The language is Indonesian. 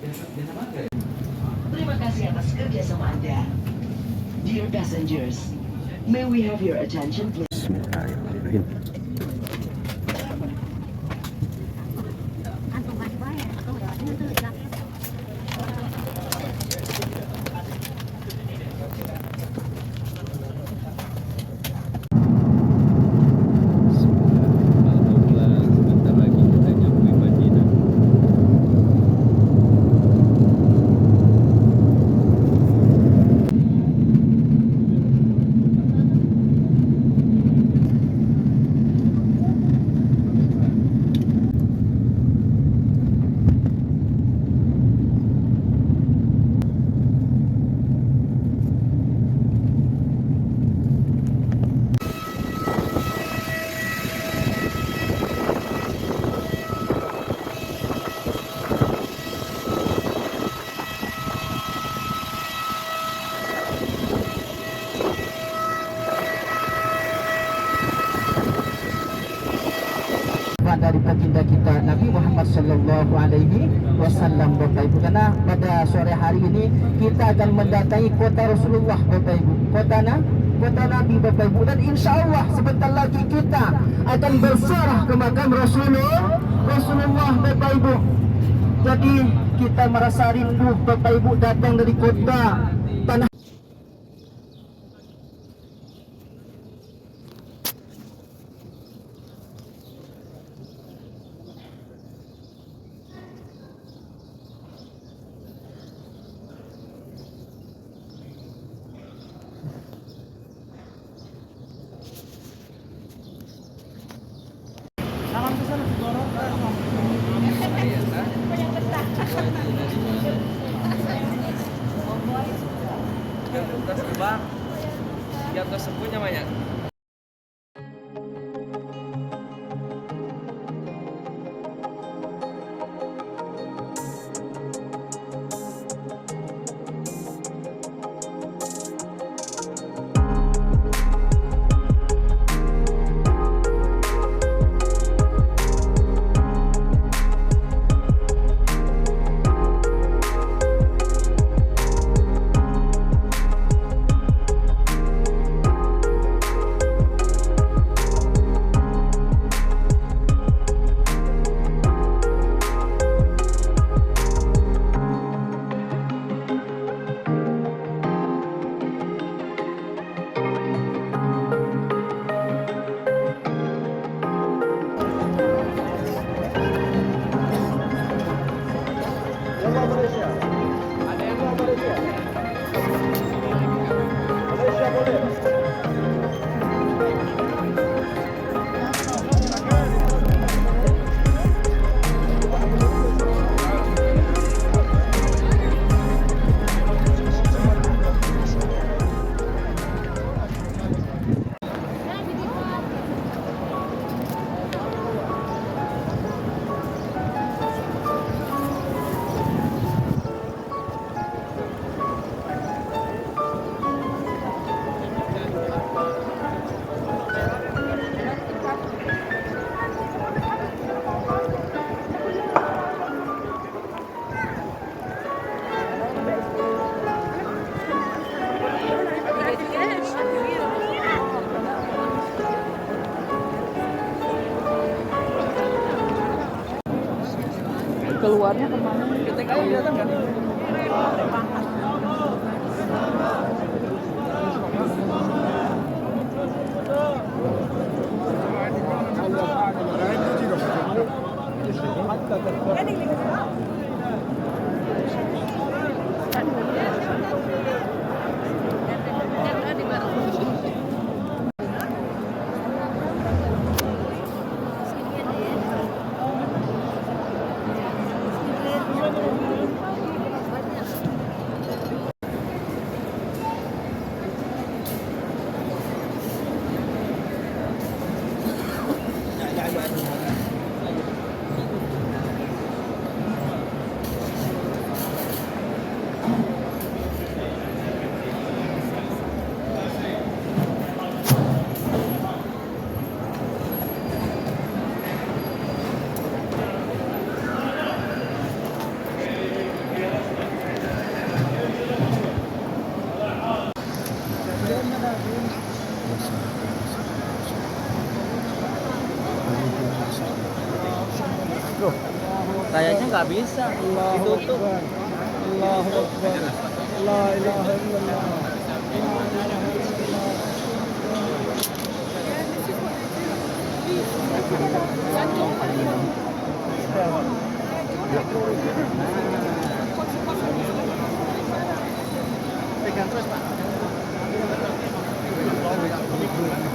Terima kasih atas kerjasama Anda. Dear passengers, may we have your attention please? Bismillahirrahmanirrahim. Sebentar lagi kita nyampe Madinah. Dari baginda kita Nabi Muhammad Sallallahu Alaihi Wasallam, Bapak Ibu. Karena pada sore hari ini kita akan mendatangi kota Rasulullah, Bapak Ibu, kota Nabi, Bapak Ibu. Dan insya Allah sebentar lagi kita akan berziarah ke makam Rasulullah, Bapak Ibu. Jadi kita merasa rindu, Bapak Ibu, datang dari kota tanah. Yang tersebut namanya. Keluarnya kemana? Kita kan kelihatan kan? Kayaknya nggak bisa. Allahu Ditutup. Akbar. Allahu Akbar. La ilaha illallah. Pegang terus, Pak. Allahu Akbar.